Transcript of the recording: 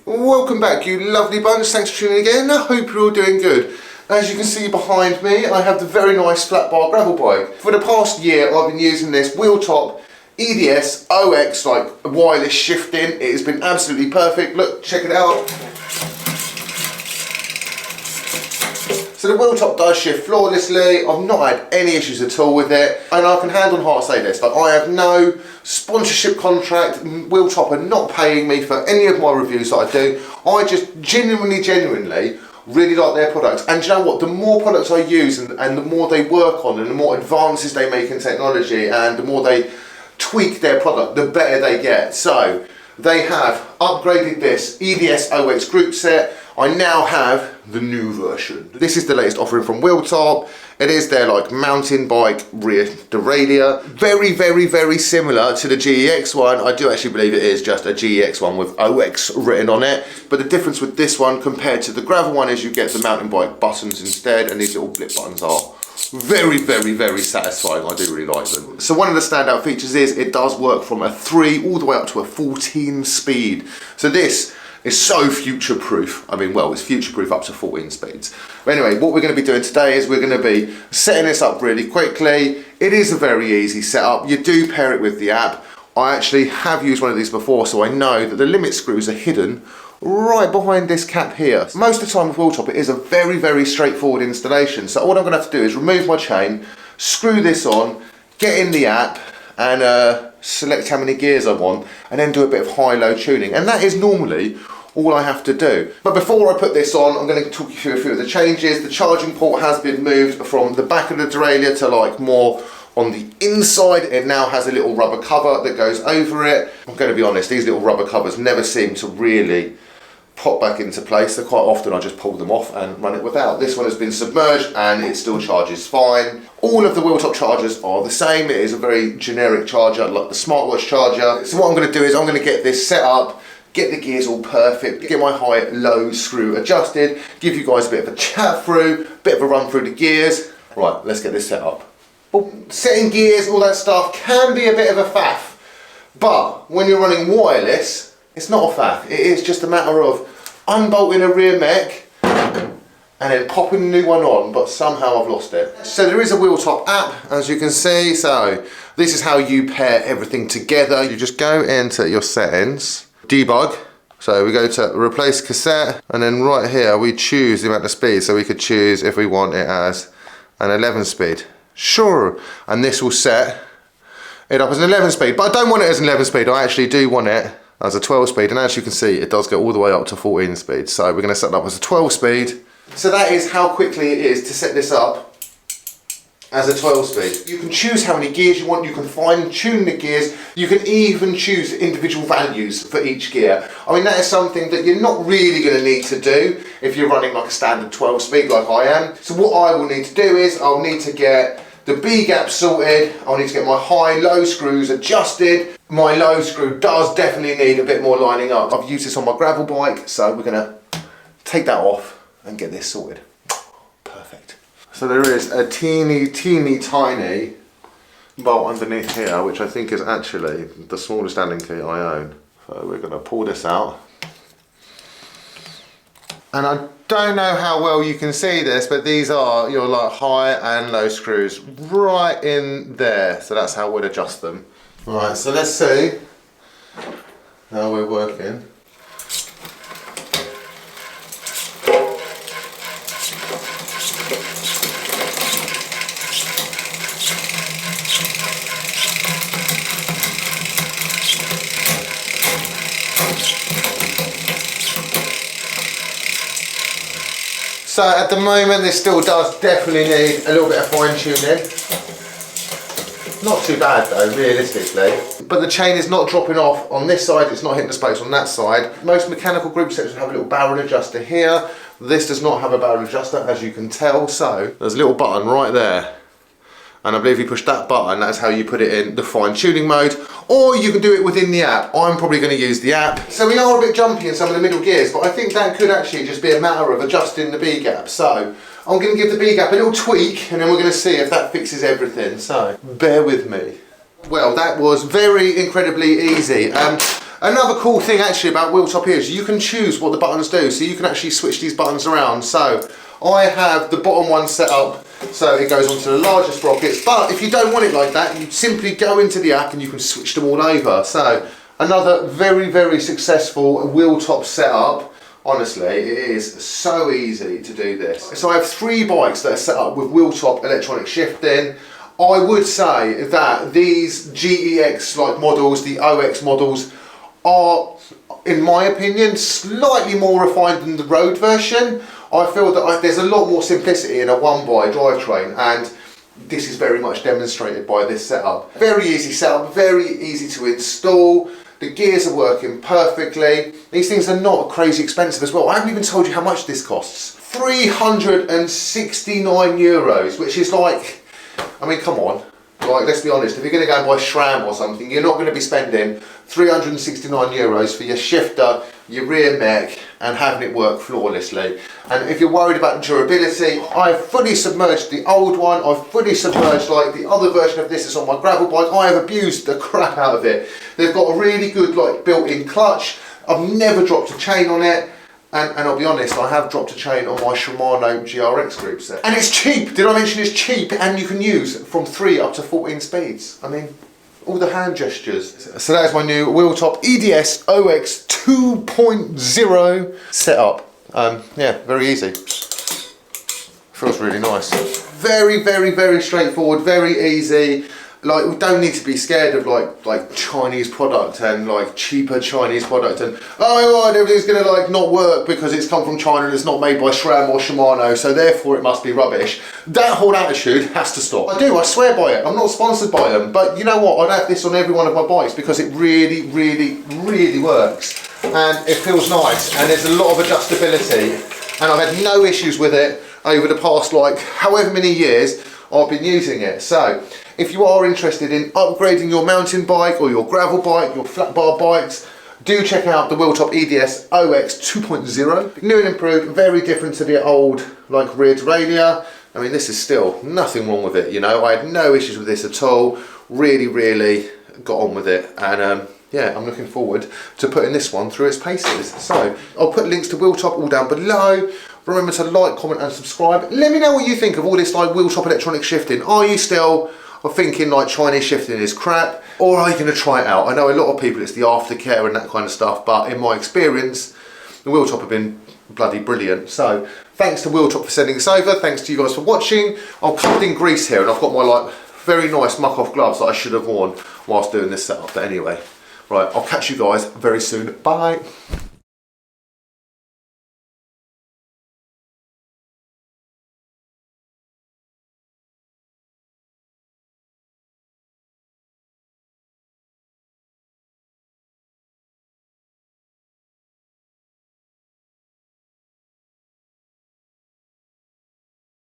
Welcome back, you lovely bunch. Thanks for tuning in again. I hope you're all doing good. As you can see behind me, I have the very nice flat bar gravel bike. For the past year, I've been using this Wheeltop EDS OX like wireless shifting. It has been absolutely perfect. Look, check it out. So the Wheeltop does shift flawlessly. I've not had any issues at all with it, and I can hand on heart say this, but I have no sponsorship contract. Wheeltop are not paying me for any of my reviews that I do. I just genuinely really like their products, and do you know what, the more products I use and the more they work on and the more advances they make in technology and the more they tweak their product, the better they get. So they have upgraded this EDS OX group set. I now have the new version. This is the latest offering from Wheeltop. It is their like mountain bike rear derailleur. Very similar to the GEX one. I do actually believe it is just a GEX one with OX written on it. But the difference with this one compared to the gravel one is you get the mountain bike buttons instead, and these little blip buttons are very satisfying. I do really like them. So one of the standout features is it does work from a 3 all the way up to a 14 speed. So this is so future-proof. I mean, well, it's future-proof up to 14 speeds. But anyway, what we're going to be doing today is we're going to be setting this up really quickly. It is a very easy setup. You do pair it with the app. I actually have used one of these before, so I know that the limit screws are hidden right behind this cap here. Most of the time with Wheeltop, it is a very straightforward installation. So all I'm going to have to do is remove my chain, screw this on, get in the app, and select how many gears I want, and then do a bit of high-low tuning. And that is normally all I have to do. But before I put this on, I'm going to talk you through a few of the changes. The charging port has been moved from the back of the derailleur to like more on the inside. It now has a little rubber cover that goes over it. I'm going to be honest, these little rubber covers never seem to really pop back into place. So quite often I just pull them off and run it without. This one has been submerged and it still charges fine. All of the Wheeltop chargers are the same. It is a very generic charger like the smartwatch charger. So what I'm going to do is I'm going to get this set up, get the gears all perfect, get my high-low screw adjusted, give you guys a bit of a chat through, bit of a run through the gears. Right, let's get this set up. Well, setting gears, all that stuff can be a bit of a faff, but when you're running wireless, it's not a faff. It is just a matter of unbolting a rear mech and then popping a new one on, but somehow I've lost it. So there is a Wheeltop app, as you can see. So this is how you pair everything together. You just go into your settings, debug. So we go to replace cassette, and then right here we choose the amount of speed. So we could choose if we want it as an 11 speed. Sure, and this will set it up as an 11 speed, but I don't want it as an 11 speed. I actually do want it as a 12 speed, and as you can see, it does go all the way up to 14 speed. So we're going to set it up as a 12 speed. So that is how quickly it is to set this up as a 12 speed. You can choose how many gears you want, you can fine tune the gears, you can even choose individual values for each gear. I mean, that is something that you're not really going to need to do if you're running like a standard 12 speed like I am. So what I will need to do is I'll need to get the B gap sorted, I'll need to get my high-low screws adjusted. My low screw does definitely need a bit more lining up. I've used this on my gravel bike, so we're going to take that off and get this sorted. Perfect. So there is a teeny tiny bolt underneath here, which I think is actually the smallest Allen key I own. So we're going to pull this out. And I don't know how well you can see this, but these are your like high and low screws right in there. So that's how we'd adjust them. Right, so let's see how we're working. So at the moment this still does definitely need a little bit of fine tuning. Not too bad though, realistically. But the chain is not dropping off on this side, it's not hitting the spokes on that side. Most mechanical group sets have a little barrel adjuster here. This does not have a barrel adjuster, as you can tell. So there's a little button right there. And I believe you push that button, that's how you put it in the fine tuning mode. Or you can do it within the app. I'm probably going to use the app. So we are a bit jumpy in some of the middle gears, but I think that could actually just be a matter of adjusting the B gap. So I'm going to give the B gap a little tweak, and then we're going to see if that fixes everything. So bear with me. Well, that was very incredibly easy. Another cool thing actually about Wheeltop here is you can choose what the buttons do, so you can actually switch these buttons around. So I have the bottom one set up so it goes onto the largest sprockets, but if you don't want it like that, you simply go into the app and you can switch them all over. So another very, very successful Wheeltop setup. Honestly, it is so easy to do this. So I have 3 bikes that are set up with Wheeltop electronic shifting. I would say that these GEX like models, the OX models, are, in my opinion, slightly more refined than the road version. I feel that there's a lot more simplicity in a one-by drivetrain, and this is very much demonstrated by this setup. Very easy setup, very easy to install. The gears are working perfectly. These things are not crazy expensive as well. I haven't even told you how much this costs. 369 euros, which is like, I mean, come on. Like, let's be honest, if you're going to go and buy SRAM or something, you're not going to be spending 369 euros for your shifter, your rear mech, and having it work flawlessly. And if you're worried about durability, I've fully submerged the old one, I've fully submerged like the other version of this is on my gravel bike. I have abused the crap out of it. They've got a really good like built-in clutch. I've never dropped a chain on it. And I'll be honest, I have dropped a chain on my Shimano GRX group set. And it's cheap! Did I mention it's cheap? And you can use from 3 up to 14 speeds. I mean, all the hand gestures. So that is my new Wheeltop EDS OX 2.0 setup. Yeah, very easy. Feels really nice. Very, very, very straightforward, very easy. Like, we don't need to be scared of like Chinese product and like cheaper Chinese product and oh my god, everything's gonna like not work because it's come from China and it's not made by SRAM or Shimano, so therefore it must be rubbish. That whole attitude has to stop. I swear by it. I'm not sponsored by them, but you know what? I'd have this on every one of my bikes because it really, really, really works and it feels nice and there's a lot of adjustability and I've had no issues with it over the past like however many years I've been using it. So if you are interested in upgrading your mountain bike or your gravel bike, your flat bar bikes, do check out the Wheeltop EDS OX 2.0. New and improved, very different to the old like rear derailleur. I mean, this is still nothing wrong with it, you know. I had no issues with this at all. Really, really got on with it. And yeah, I'm looking forward to putting this one through its paces. So I'll put links to Wheeltop all down below. Remember to like, comment and subscribe. Let me know what you think of all this like Wheeltop electronic shifting. Are you still thinking like Chinese shifting is crap, or are you going to try it out? I know a lot of people it's the aftercare and that kind of stuff, but in my experience the Wheeltop have been bloody brilliant. So thanks to Wheeltop for sending this over, thanks to you guys for watching. I'm covered in grease here and I've got my like very nice muck off gloves that I should have worn whilst doing this setup, but anyway, right, I'll catch you guys very soon. Bye.